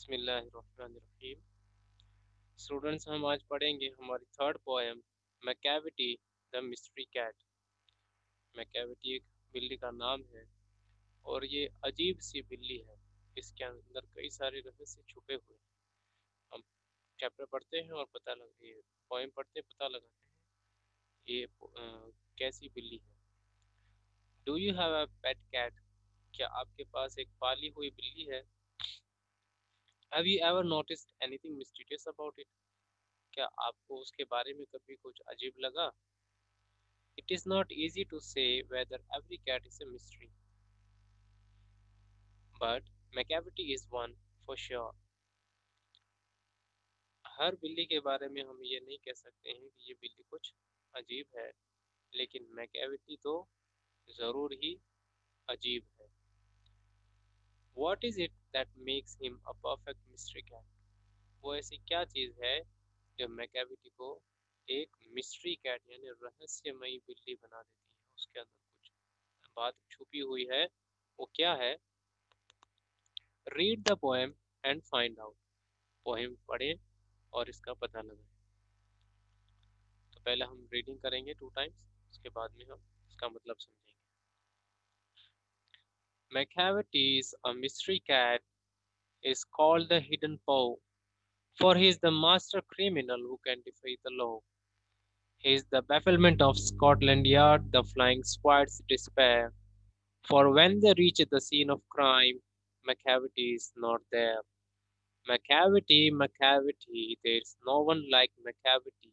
बिस्मिल्लाहिर्रहमानिर्रहीम। स्टूडेंट्स, हम आज पढ़ेंगे हमारी third poem Macavity the mystery cat. Macavity एक बिल्ली का नाम है और ये अजीब सी बिल्ली है। इसके अंदर कई सारे रहस्य छुपे हुए हैं। हम चैप्टर पढ़ते हैं और पता लग ये पोएम पढ़ते पता लगाते हैं ये कैसी बिल्ली है। Do you have a pet cat? क्या आपके पास एक पाली हुई बिल्ली है? Have you ever noticed anything mysterious about it? क्या आपको उसके बारे में कभी कुछ अजीब लगा? It is not easy to say whether every cat is a mystery, but McCavity is one for sure. हर बिल्ली के बारे में हम ये नहीं कह सकते हैं कि ये बिल्ली कुछ अजीब है, लेकिन मैकेविटी तो ज़रूर ही अजीब है। What is it that makes him a perfect mystery cat? वो ऐसी क्या चीज़ है जो मैकेविटी को एक मिस्ट्री कैट यानी रहस्यमयी बिल्ली बना देती है? उसके अंदर कुछ बात छुपी हुई है, वो क्या है? Read the poem and find out. Poem पढ़ें और इसका पता लगाएं। तो पहले हम रीडिंग करेंगे 2 टाइम्स, उसके बाद में हम इसका मतलब समझेंगे। Macavity, a mystery cat, is called the hidden foe, for he is the master criminal who can defy the law. He is the bafflement of Scotland Yard, the flying squad's despair. For when they reach the scene of crime, Macavity is not there. Macavity, Macavity, there is no one like Macavity.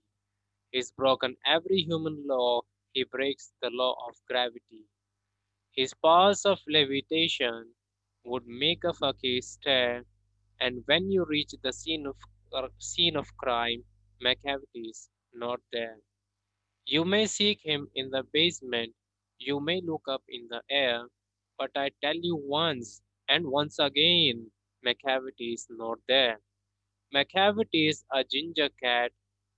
He's broken every human law, he breaks the law of gravity. His powers of levitation would make a fakir stare, and when you reach the scene of crime, Macavity is not there. You may seek him in the basement, you may look up in the air, but I tell you once and once again, Macavity is not there. Macavity is a ginger cat.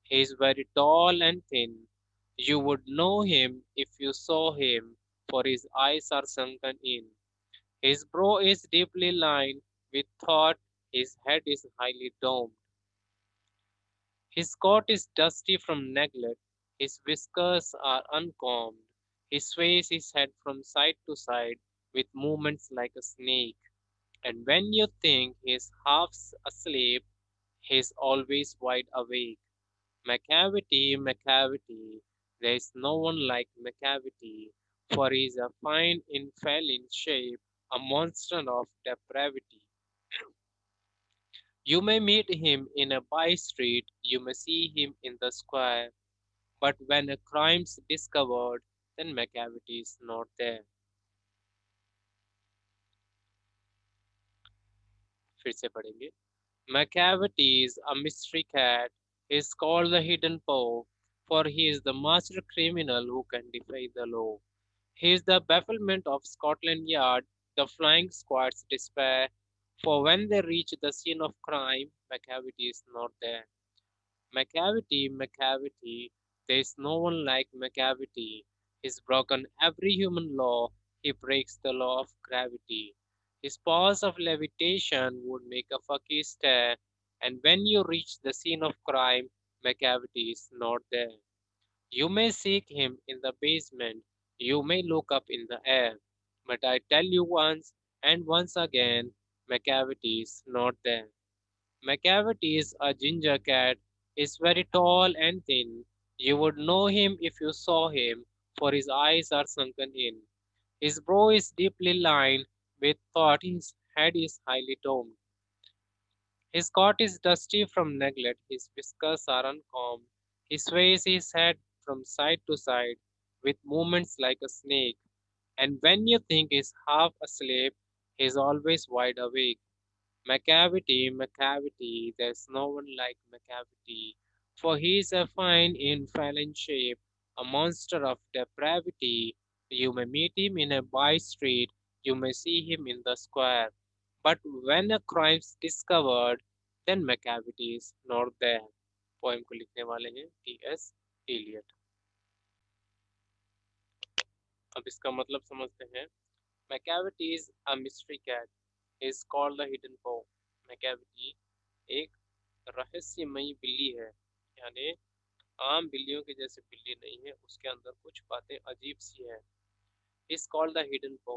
He is very tall and thin. You would know him if you saw him, for his eyes are sunken in. His brow is deeply lined with thought, his head is highly domed. His coat is dusty from neglect, his whiskers are uncombed. He sways his head from side to side with movements like a snake, and when you think he is half asleep, he is always wide awake. Macavity, Macavity, there is no one like Macavity, for he is a fine infallible shape, a monster of depravity. You may meet him in a by street, you may see him in the square, but when a crime's discovered, then Macavity is not there. फिर से पढ़ेंगे। Macavity is a mystery cat. He is called the hidden foe, for he is the master criminal who can defy the law. He is the bafflement of Scotland Yard, the flying squad's despair, for when they reach the scene of crime, Macavity is not there. Macavity, Macavity, there is no one like Macavity. He's broken every human law, he breaks the law of gravity. His powers of levitation would make a fakir stare, and when you reach the scene of crime, Macavity is not there. You may seek him in the basement, you may look up in the air, but I tell you once and once again, Macavity is not there. Macavity is a ginger cat, is very tall and thin. You would know him if you saw him, for his eyes are sunken in. His brow is deeply lined with thought, his head is highly domed. His coat is dusty from neglect, his whiskers are uncombed. He sways his head from side to side with movements like a snake, and when you think he's half asleep, he is always wide awake. Macavity, Macavity, there's no one like Macavity, for he is a fine infallible shape, a monster of depravity. You may meet him in a by street, you may see him in the square, but when a crime's discovered, then Macavity is not there. Poem को लिखने वाले हैं T.S. Eliot। अब इसका मतलब समझते हैं। Macavity is a mystery cat. He is called the hidden foe. Macavity एक रहस्यमयी बिल्ली है, यानी आम बिल्लियों के जैसे बिल्ली नहीं है, उसके अंदर कुछ बातें अजीब सी है। इस कॉल्ड द हिडन पो,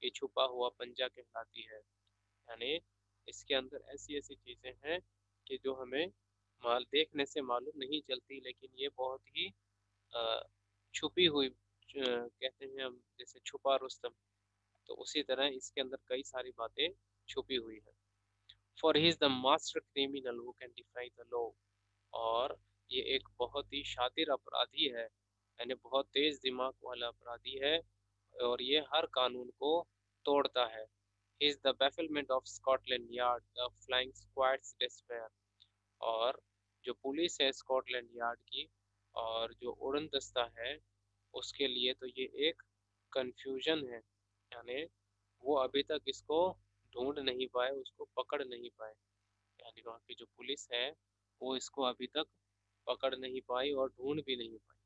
ये छुपा हुआ पंजा कहलाती है। यानी इसके अंदर ऐसी ऐसी चीजें हैं कि जो हमें माल देखने से मालूम नहीं चलती, लेकिन ये बहुत ही अ, छुपी हुई कहते हैं हम, जैसे छुपा रुस्तम, तो उसी तरह इसके अंदर कई सारी बातें छुपी हुई है। For he is the master criminal who can defy the law, और ये एक बहुत ही शातिर अपराधी है, यानी बहुत तेज दिमाग वाला अपराधी है, और ये हर कानून को तोड़ता है। He is the bafflement of Scotland Yard, the flying squad's despair, और जो पुलिस है स्कॉटलैंड यार्ड की और जो उड़न दस्ता है, उसके लिए तो ये एक कंफ्यूजन है, यानी वो अभी तक इसको ढूंढ नहीं पाए, उसको पकड़ नहीं पाए, यानी वहाँ की जो पुलिस है वो इसको अभी तक पकड़ नहीं पाई और ढूंढ भी नहीं पाई।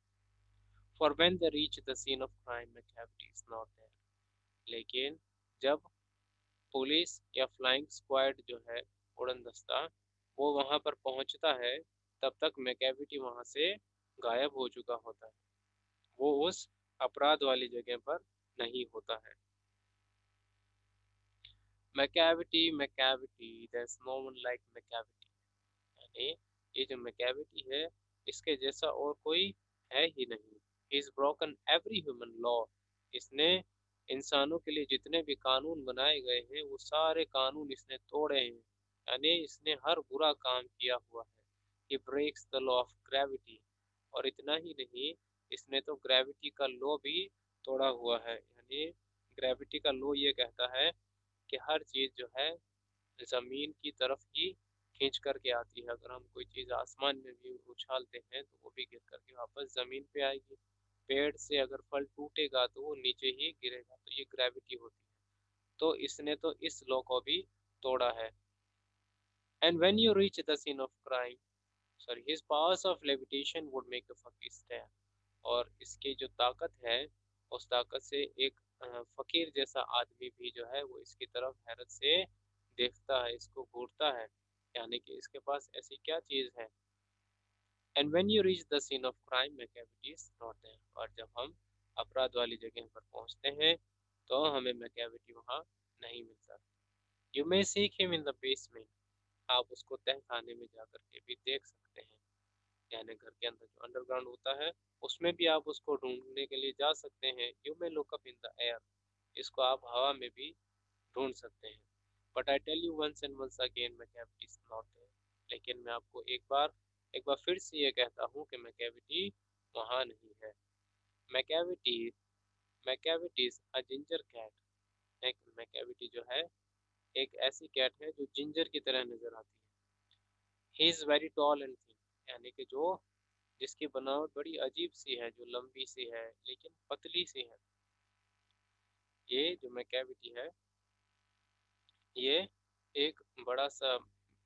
For when they reach the scene of crime Macavity is not there, लेकिन जब पुलिस या फ्लाइंग स्क्वाड जो है, उड़न दस्ता, वो वहां पर पहुंचता है, तब तक मैकेविटी वहां से गायब हो चुका होता है, वो उस अपराध वाली जगह पर नहीं होता है। Macavity Macavity, there is no one like Macavity, यानी ये जो मैकेविटी है, इसके जैसा और कोई है ही नहीं। He is broken every human law, इसने इंसानों के लिए जितने भी कानून बनाए गए हैं वो सारे कानून इसने तोड़े हैं, यानी इसने हर बुरा काम किया हुआ है। He breaks the law of gravity, और इतना ही नहीं, इसने तो ग्रेविटी का लॉ भी तोड़ा हुआ है, यानी ग्रेविटी का लॉ ये कहता है कि हर चीज जो है जमीन की तरफ ही खींच करके आती है। अगर हम कोई चीज आसमान में भी उछालते हैं तो वो भी गिर करके वापस जमीन पे आएगी। पेड़ से अगर फल टूटेगा तो वो नीचे ही गिरेगा, तो ये ग्रेविटी होती है। तो इसने तो इस लॉ को भी तोड़ा है। And when you reach the scene of crime, sorry, his powers of levitation would make the fakir stand, और इसकी जो ताकत है, उस ताकत से एक फकीर जैसा आदमी भी जो है वो इसकी तरफ हैरत से देखता है, इसको घूरता है, यानी कि इसके पास ऐसी क्या चीज है। And when you reach the scene of crime Macavity is not there, और जब हम अपराध वाली जगह पर पहुंचते हैं तो हमें मैकेविटी वहां नहीं मिलता। You may seek him in the basement, आप उसको तह खाने में जाकर के भी देख सकते हैं, यानी घर के अंदर जो अंडरग्राउंड होता है उसमें भी आप उसको ढूंढने के लिए जा सकते हैं। You may look up in the air, इसको आप हवा में भी ढूंढ सकते हैं। But I tell you once and once again, Macavity is not there, लेकिन मैं आपको एक बार फिर से ये कहता हूँ कि मैकेविटी वहाँ नहीं है। Macavity Macavity is a ginger cat, एक मैकेविटी जो है एक ऐसी कैट है जो जिंजर की तरह नजर आती है। He is very tall and thin, यानी कि जो जिसकी बनावट बड़ी अजीब सी है, जो लंबी सी है लेकिन पतली सी है। ये जो मैकेविटी है, ये एक बड़ा सा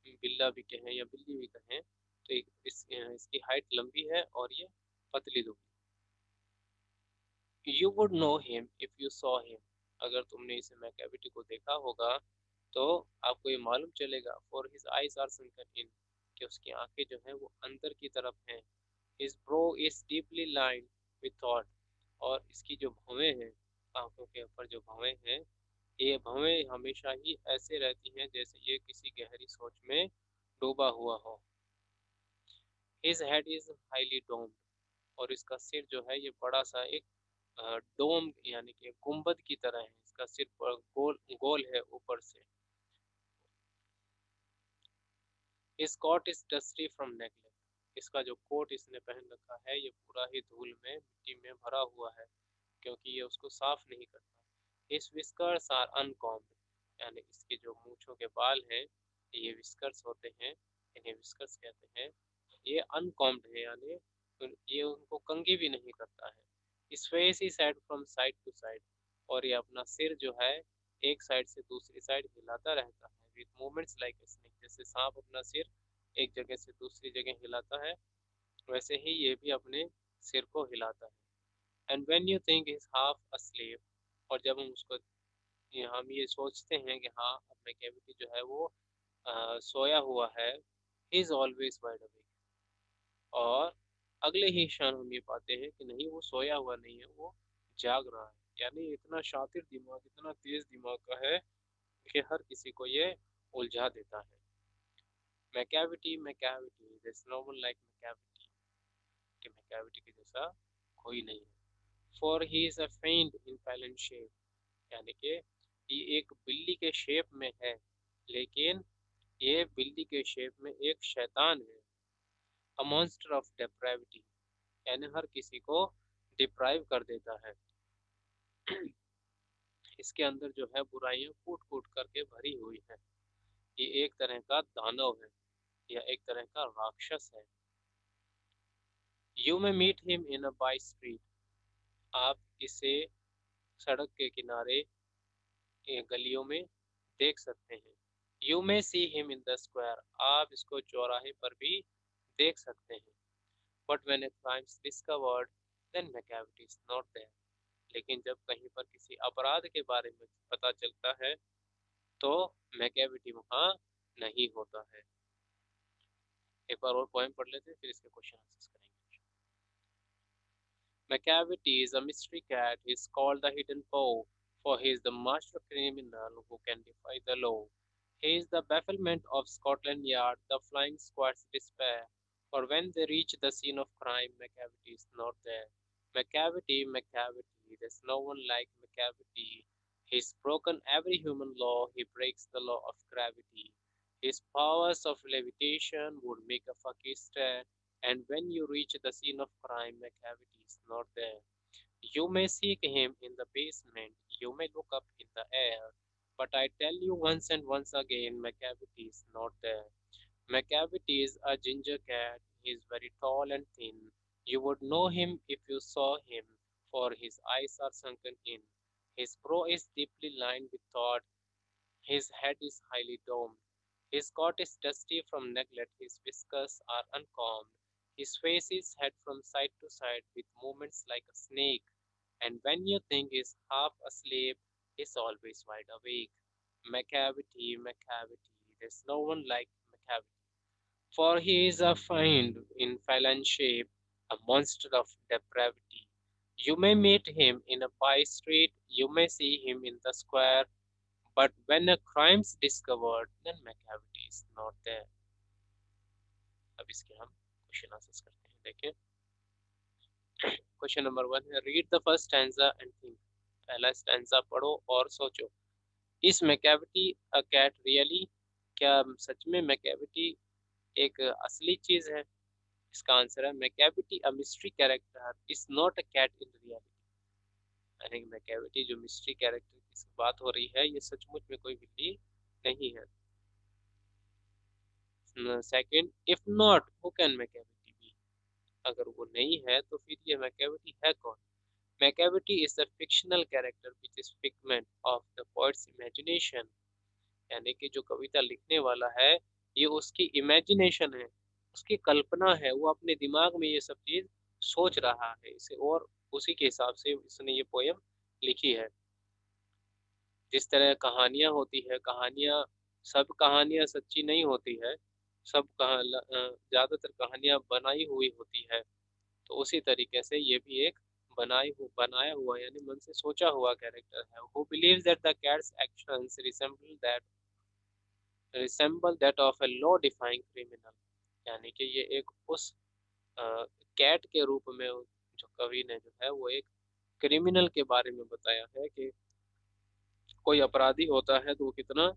बिल्ला भी कहें या बिल्ली भी कहें, तो इसकी हाइट लंबी है और ये पतली दुबली। You would know him if you saw him, अगर तुमने इसे मैकेविटी को देखा होगा तो आपको ये मालूम चलेगा। For his eyes are sunken in, कि उसकी आंखें जो हैं वो अंदर की तरफ हैं। His bro is deeply lined with thought, और इसकी जो भवें हैं, आंखों के ऊपर जो भवें हैं, ये भवें हमेशा ही ऐसे रहती हैं जैसे ये किसी गहरी सोच में डूबा हुआ हो। His head is highly doomed, और इसका सिर जो है ये बड़ा सा एक डोम यानी कि गुंबद की तरह है, इसका सिर पर गोल गोल है ऊपर से। His coat is dusty from neglect, इसका जो कोट इसने पहन रखा है ये पूरा ही धूल में मिट्टी में भरा हुआ है, क्योंकि ये उसको साफ नहीं करता। हिज विस्कर्स आर अनकॉम्ड, यानी इसके जो मूंछों के बाल हैं ये विस्कर्स होते हैं, इन्हें विस्कर्स कहते हैं। ये अनकॉम्ड है, यानी ये उनको कंघी भी नहीं करता है। इस face is set from side to side, और ये अपना सिर जो है एक साइड से दूसरी साइड हिलाता रहता है with movements like a snake, जैसे सांप अपना सिर एक जगह से दूसरी जगह हिलाता है, वैसे ही ये भी अपने सिर को हिलाता है। And when you think is half asleep, और जब हम ये सोचते हैं कि हाँ अब मैकेविटी जो है वो सोया हुआ है, he is always wide awake. और अगले ही क्षण हम ये पाते हैं कि नहीं, वो सोया हुआ नहीं है, वो जाग रहा है। यानी इतना शातिर दिमाग, इतना तेज दिमाग का है कि हर किसी को ये उलझा देता है। Macavity, Macavity, there's no one like Macavity, कि मैकेविटी के जैसा कोई नहीं है। For he is a fend in Fallon shape, यानी कि ये एक बिल्ली के शेप में है, लेकिन ये बिल्ली के शेप में एक शैतान है। अ मॉन्स्टर ऑफ डेप्राविटी, यानी हर किसी को डिप्राइव कर देता है। इसके अंदर जो है बुराइयां कूट कूट करके भरी हुई है। ये एक तरह का दानव है, या एक तरह का राक्षस है। यू में meet him in a by street, आप इसे सड़क के किनारे गलियों में देख सकते हैं। यू में see him in the square, आप इसको चौराहे पर भी देख सकते हैं। But when a crime is discovered, then Macavity is not there, लेकिन जब कहीं पर किसी अपराध के बारे में पता चलता है तो मैकेविटी वहाँ नहीं होता है। एक बार और पोएम पढ़ लेते हैं, फिर इसके क्वेश्चन आंसर्स करेंगे। Macavity is a mystery cat. He is called the hidden foe, for he is the master criminal who can defy the law. He is the bafflement of Scotland Yard, the flying squad's despair. For when they reach the scene of crime, Macavity is not there. Macavity, Macavity, there's no one like Macavity. He's broken every human law, he breaks the law of gravity. His powers of levitation would make a fakir stare, and when you reach the scene of crime, Macavity is not there. You may seek him in the basement, you may look up in the air, but I tell you once and once again, Macavity is not there. Macavity is a ginger cat. He is very tall and thin. You would know him if you saw him, for his eyes are sunken in. His brow is deeply lined with thought. His head is highly domed. His coat is dusty from neglect. His whiskers are uncombed. His face is head from side to side with movements like a snake. And when you think he's half asleep, he's always wide awake. Macavity, Macavity, there's no one like Macavity. For he is a fiend in feline shape, a monster of depravity. You may meet him in a by street, you may see him in the square, but when a crime's discovered, then Macavity is not there. अब इसके हम question answers करते हैं, देखें। Question number 1 है, read the first stanza and think. पहला stanza पढ़ो और सोचो। इस मैकेविटी अ कैट रियली, क्या सच में मैकेविटी एक असली चीज है? इसका आंसर है Macavity a mystery character is not a cat in reality, यानी मैकेविटी जो मिस्ट्री कैरेक्टर की बात हो रही है, ये सचमुच में कोई बिल्ली नहीं है। Second, if not who can Macavity B, अगर वो नहीं है तो फिर ये मैकेविटी है कौन? Macavity is the fictional character which is figment of the poets imagination, यानी कि जो कविता लिखने वाला है ये उसकी इमेजिनेशन है, उसकी कल्पना है, वो अपने दिमाग में ये सब चीज सोच रहा है इसे, और उसी के हिसाब से उसने ये पोयम लिखी है। जिस तरह कहानियां होती है, कहानियां, सब कहानियां सच्ची नहीं होती है, सब ज्यादातर कहानियां बनाई हुई होती है। तो उसी तरीके से ये भी एक बनाया हुआ यानी मन से सोचा हुआ कैरेक्टर है। Who believes that the cats actions resemble that of a law defying criminal, यानी कि ये एक उस कैट के रूप में जो कवि ने जो है वो एक क्रिमिनल के बारे में बताया है कि कोई अपराधी होता है तो वो कितना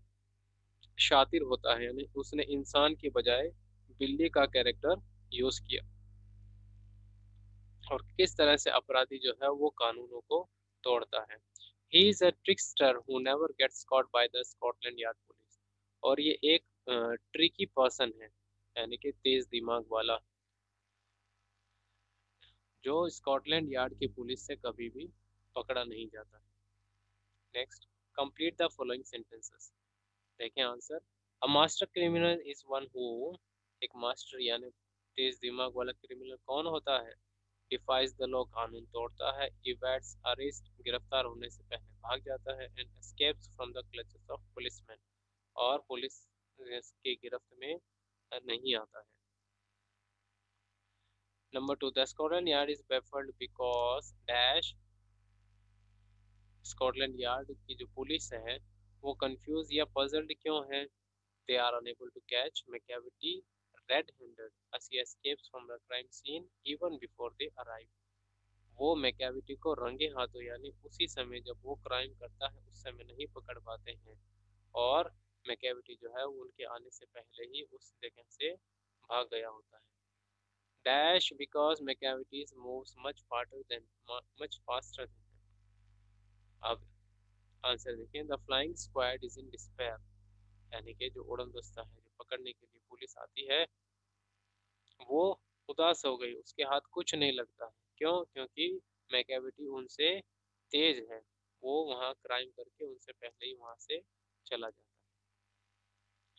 शातिर होता है, यानी उसने इंसान की बजाय बिल्ली का कैरेक्टर यूज किया, और किस तरह से अपराधी जो है वो कानूनों को तोड़ता है। He is a trickster who never gets caught by the Scotland Yard police, और ये एक ट्रिकी पर्सन है, यानी कि तेज दिमाग वाला, जो स्कॉटलैंड यार्ड की पुलिस से कभी भी पकड़ा नहीं जाता। Next, complete the following sentences. देखें answer. A master criminal is one who, एक मास्टर यानी तेज दिमाग वाला क्रिमिनल कौन होता है? डिफाइज द लॉ, कानून तोड़ता है। इवेट्स अरेस्ट, गिरफ्तार होने से पहले भाग जाता है। And escapes from the clutches of policeman, और पुलिस की गिरफ्त में नहीं आता है। Number 2, the Scotland yard is baffled because dash. Scotland yard की जो पुलिस है वो कंफ्यूज या पजल्ड क्यों है? They are unable to catch Macavity red handed as he escapes from the crime scene even before they arrive। वो Macavity को रंगे हाथों यानी उसी समय जब वो क्राइम करता है उस समय नहीं पकड़ पाते हैं, और मैकेविटी जो है वो उनके आने से पहले ही उस जगह से भाग गया होता है। Dash because Macavity moves much faster than. अब आंसर देखिए, the flying squad is in despair, यानी कि जो उड़न दस्ता है जो पकड़ने के लिए पुलिस आती है वो उदास हो गई, उसके हाथ कुछ नहीं लगता है। क्यों? क्योंकि मैकेविटी उनसे तेज है, वो वहाँ क्राइम करके उनसे पहले ही वहाँ से चला जाता है।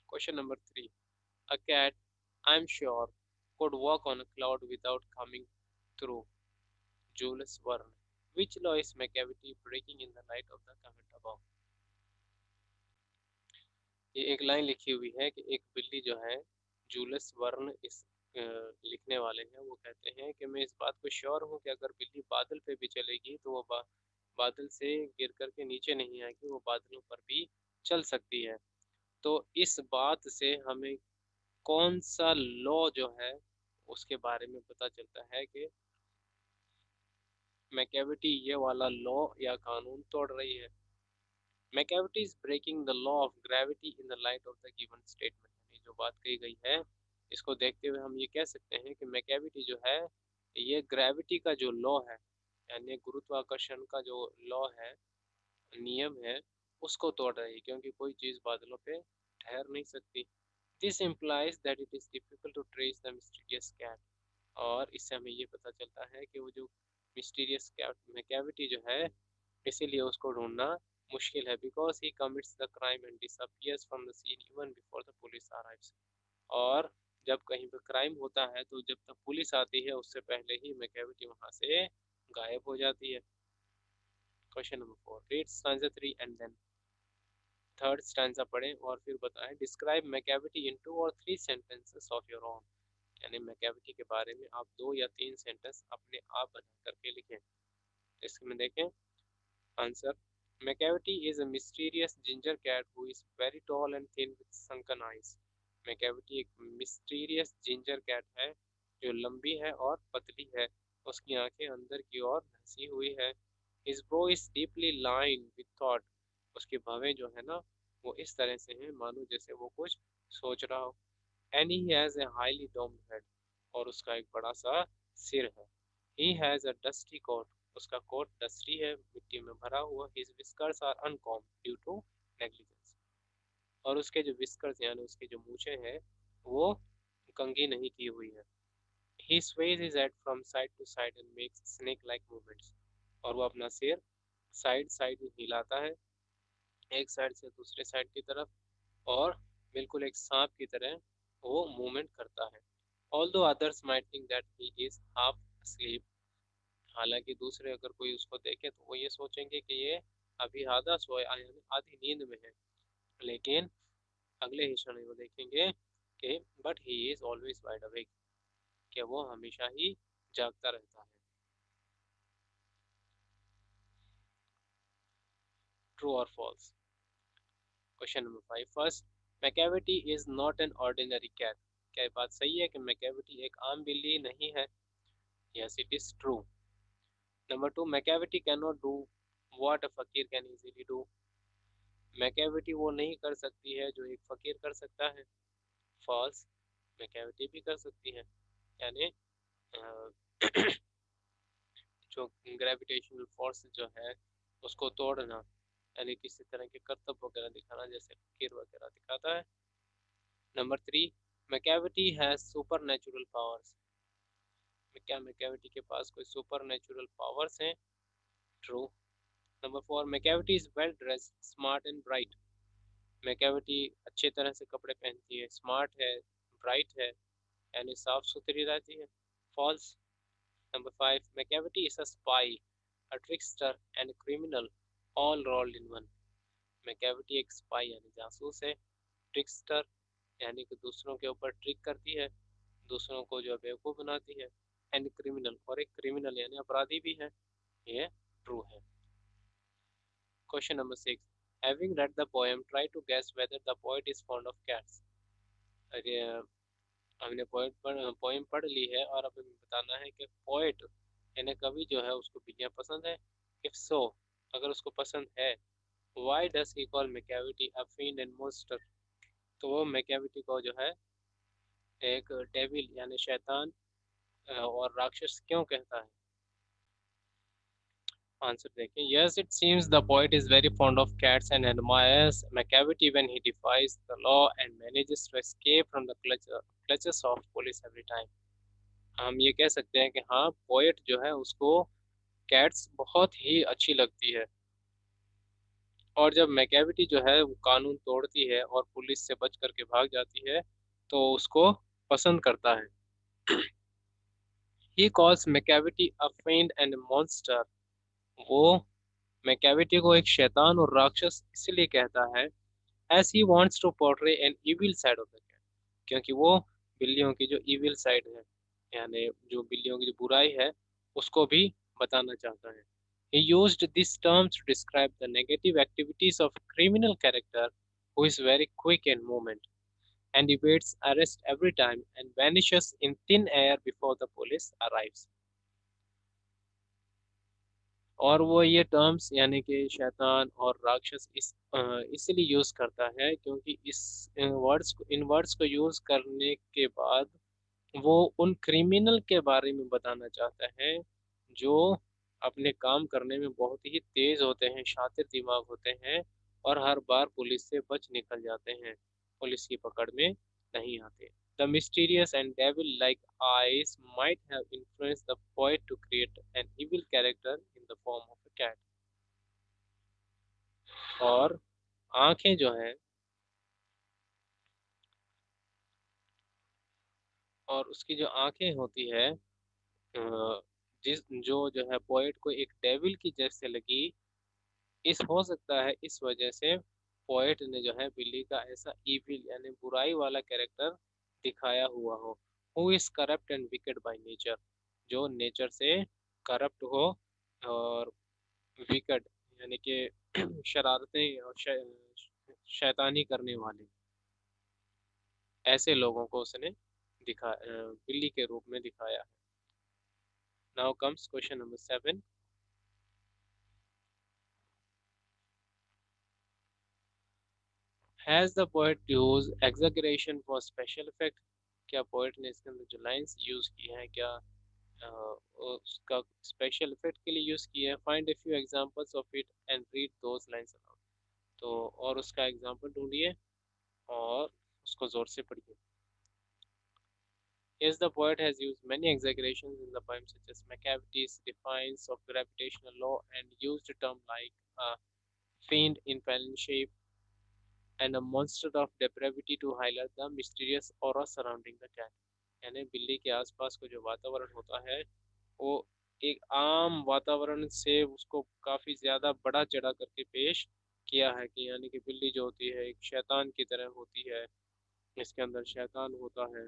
Question number 3, a cat I am sure could walk on a cloud without coming through Jules Verne। Which law is Macavity breaking in the light of the comment above? ये एक लाइन लिखी हुई है कि एक बिल्ली जो है, जूलियस वर्न इस लिखने वाले हैं, वो कहते हैं कि मैं इस बात को श्योर हूँ कि अगर बिल्ली बादल पे भी चलेगी तो वो बादल से गिर करके नीचे नहीं आएगी, वो बादलों पर भी चल सकती है। तो इस बात से हमें कौन सा लॉ जो है उसके बारे में पता चलता है कि मैकेविटी ये वाला लॉ या कानून तोड़ रही है। Macavity is breaking the law of gravity in the light of the given statement, यानी जो बात कही गई है इसको देखते हुए हम ये कह सकते हैं कि मैकेविटी जो है ये ग्रेविटी का जो लॉ है, यानी गुरुत्वाकर्षण का जो लॉ है, नियम है, उसको तोड़ रही है, क्योंकि कोई चीज़ बादलों पे ठहर नहीं सकती। This implies that it is difficult to trace the mysterious cat, और इससे हमें ये पता चलता है कि वो जो मिस्टीरियस कैट मैकेविटी जो है इसीलिए उसको ढूंढना मुश्किल है, because he commits the crime and disappears from the scene even before the police arrives. और जब कहीं पर क्राइम होता है तो जब तक पुलिस आती है उससे पहले ही मैकेविटी वहां से गायब हो जाती है। Question number 4, read stanza 3 and then third stanza पढ़ें और फिर बताएं, डिस्क्राइब मैकेविटी इन 2 और 3 सेंटेंसेस ऑफ योर ओन, यानी मैकेविटी के बारे में आप 2 या 3 सेंटेंस अपने आप बना करके लिखें। इसमें देखें answer, Macavity is a mysterious ginger cat who is very tall and thin with sunken eyes। Macavity एक मिस्टीरियस जिंजर कैट है जो लंबी है और पतली है, उसकी आंखें अंदर की ओर धंसी हुई है। His brow is deeply lined with thought। उसकी भवें जो है ना वो इस तरह से हैं मानो जैसे वो कुछ सोच रहा हो। And he has a highly domed head। और उसका एक बड़ा सा सिर है। He has a dusty coat। उसका कोट डस्टी है, मिट्टी में भरा हुआ। His whiskers are uncombed due to negligence। और उसके जो whiskers यानी उसकी जो मूछें हैं वो कंघी नहीं की हुई है। He sways his head from side to side and makes snake-like movements। और वो अपना सिर साइड साइड में हिलाता है, एक साइड से दूसरे साइड की तरफ, और बिल्कुल एक सांप की तरह वो मूवमेंट करता है। Although others might think that he is half asleep। हालांकि दूसरे अगर कोई उसको देखे तो वो ये सोचेंगे कि ये अभी आधा सोया यानी आधी नींद में है, लेकिन अगले ही क्षण वो देखेंगे कि but he is always wide awake, कि वो हमेशा ही जागता रहता है। ट्रू और false. Question number 5, first, Macavity is not an ordinary cat. क्या ये बात सही है कि मैकेविटी एक आम बिल्ली नहीं है? Yes it is true. Number 2, Macavity can not do what a फकीर कैन इजीली डू। मैकेविटी वो नहीं कर सकती है जो एक फकीर कर सकता है। फॉल्स, मैकेविटी भी कर सकती है, यानी जो ग्रेविटेशनल फोर्स जो है उसको तोड़ना, यानी किसी तरह के करतब वगैरह दिखाना जैसे फकीर वगैरह दिखाता है। Number 3, Macavity has super natural powers. क्या मैकेविटी के पास कोई सुपर नेचुरल पावर्स हैं? True. Number 4, Macavity is well dressed smart and bright. Macavity अच्छे तरह से कपड़े पहनती है, स्मार्ट है, ब्राइट है, यानी साफ सुथरी रहती है। False. Number 5, Macavity is a spy, a trickster and criminal all rolled in one. Macavity एक स्पाई यानी जासूस है, ट्रिकस्टर यानी कि दूसरों के ऊपर ट्रिक करती है, दूसरों को जो है बेवकूफ़ बनाती है। एंड क्रिमिनल, और एक क्रिमिनल यानी अपराधी भी है। ये ट्रू है। Question number 6, having read the poem try to guess whether the poet is fond of cats. अरे, हमने पोएम पढ़ ली है और अब हमें बताना है कि पोएट यानी कवि जो है उसको बिल्लियाँ पसंद है। इफ सो, अगर उसको पसंद है, why does he call Machiavelli a फिend एंड monster? तो वो मैकियावेली को जो है एक डेविल यानी शैतान और राक्षस क्यों कहता है? आंसर देखें। Yes, it seems the poet is very fond of cats and admires Machiavelli when he defies the law and manages to escape from the clutches of police every time. हम ये कह सकते हैं कि हाँ, पोएट जो है उसको कैट्स बहुत ही अच्छी लगती है, और जब मैकेविटी जो है वो कानून तोड़ती है और पुलिस से बच करके भाग जाती है तो उसको पसंद करता है। He calls Macavity a fiend and monster. वो मैकेविटी को एक शैतान और राक्षस इसलिए कहता है as he wants to portray an evil side of the cat, क्योंकि वो बिल्लियों की जो evil side है, यानी जो बिल्लियों की जो बुराई है उसको भी बताना चाहता है। He used this term to describe the negative activities of a criminal character who is very quick in movement and evades arrest every time and vanishes in thin air before the police arrives. और वो ये terms यानी कि शैतान और राक्षस इसलिए use करता है क्योंकि इस इन वर्ड्स को यूज करने के बाद वो उन क्रिमिनल के बारे में बताना चाहता है जो अपने काम करने में बहुत ही तेज होते हैं, शातिर दिमाग होते हैं और हर बार पुलिस से बच निकल जाते हैं, पुलिस की पकड़ में नहीं आते। The mysterious and devil-like eyes might have influenced the poet to create an evil character in the form of a cat. और आंखें जो हैं, और उसकी जो आंखें होती है जिस जो है पोएट को एक डेविल की जैसे लगी, इस हो सकता है इस वजह से पोएट ने जो है बिल्ली का ऐसा इविल यानी बुराई वाला कैरेक्टर दिखाया हुआ हो। Who is corrupt and wicked by nature, जो नेचर से करप्ट हो और विकेड यानी कि शरारतें और शैतानी करने वाले ऐसे लोगों को उसने बिल्ली के रूप में दिखाया है। Now comes question number 7, has the poet use exaggeration for special effect? क्या पोएट ने इसके अंदर जो लाइंस यूज की हैं क्या उसका स्पेशल इफेक्ट के लिए यूज किया है? Find a few examples of it and read those lines aloud. तो और उसका एग्जांपल ढूंढिए और उसको जोर से पढ़िए। Yes, the poet has used many exaggerations in the poem, such as Machiavelli's defiance of gravitational law and used a term like a fiend in feline shape and a monster of depravity to highlight the mysterious aura surrounding the cat. यानी बिल्ली के आसपास का जो वातावरण होता है वो एक आम वातावरण से उसको काफी ज्यादा बढ़ा चढ़ा करके पेश किया है कि यानी कि बिल्ली जो होती है एक शैतान की तरह होती है, इसके अंदर शैतान होता है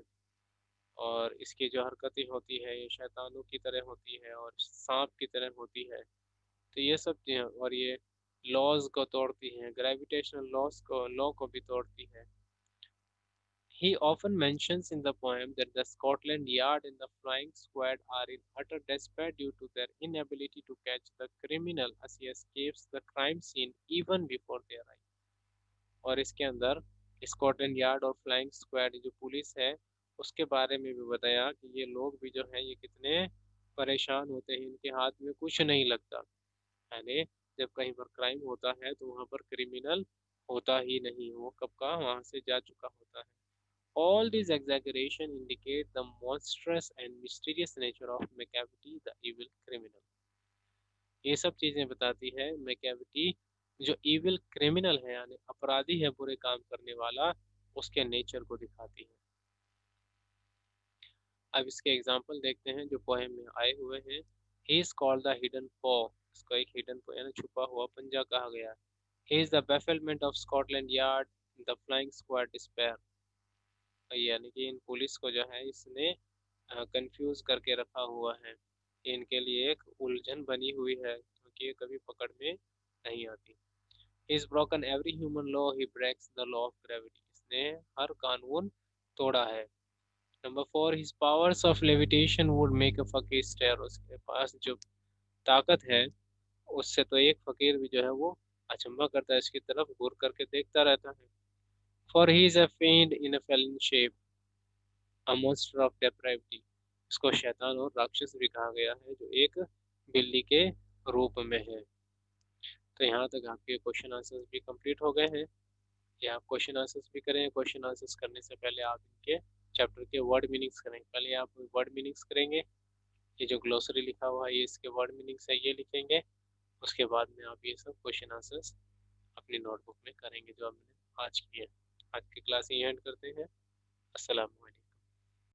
और इसकी जो हरकतें होती है ये शैतानों की तरह होती है और सांप की तरह होती है। तो ये सब चीज़ें, और ये लॉज को तोड़ती हैं, ग्रेविटेशनल लॉज को लॉ को भी तोड़ती है। He often mentions in the poem that the Scotland Yard and the flying squad are in utter despair due to their inability to catch the criminal as he escapes the crime scene even before they arrive. और इसके अंदर Scotland yard और flying squad जो police है उसके बारे में भी बताया कि ये लोग भी जो हैं ये कितने परेशान होते हैं, इनके हाथ में कुछ नहीं लगता। यानी जब कहीं पर क्राइम होता है तो वहाँ पर क्रिमिनल होता ही नहीं, वो कब का वहाँ से जा चुका होता है। All these exaggeration indicate the monstrous and mysterious nature of Macavity, the evil criminal. ये सब चीजें बताती है मैकेविटी जो इविल क्रिमिनल है यानी अपराधी है, बुरे काम करने वाला, उसके नेचर को दिखाती है। अब इसके एग्जाम्पल देखते हैं जो पोएम में आए हुए हैं। He is called the hidden पॉ, इसको एक हिडन पॉ यानी छुपा हुआ पंजा कहा गया। He is the bafflement of Scotland Yard, the flying squad despair, यानी कि इन पुलिस को जो है इसने कंफ्यूज करके रखा हुआ है। इनके लिए एक उलझन बनी हुई है क्योंकि ये कभी पकड़ में नहीं आती। He's broken every human law, he breaks the law of gravity. इसने हर कानून तोड़ा है। Number 4, his powers of levitation would make a फकीर stare. उसके पास जो ताकत है उससे तो एक फकीर भी जो है वो अचंभा करता है, इसकी तरफ घूर करके देखता रहता है। For he is a fiend in a felon shape, a monster of depravity. इसको शैतान और राक्षस भी कहा गया है जो एक बिल्ली के रूप में है। तो यहाँ तक आपके क्वेश्चन आंसर्स भी कंप्लीट हो गए हैं। ये आप क्वेश्चन आंसर्स भी करें। क्वेश्चन आंसर्स करने से पहले आप इनके चैप्टर के वर्ड मीनिंग्स करें। पहले आप वर्ड मीनिंग्स करेंगे, ये जो ग्लोसरी लिखा हुआ है ये इसके वर्ड मीनिंग्स है, ये लिखेंगे। उसके बाद में आप ये सब क्वेश्चन आंसर्स अपनी नोटबुक में करेंगे जो हमने आज किए। आज की क्लास यही एंड करते हैं। अस्सलाम वालेकुम।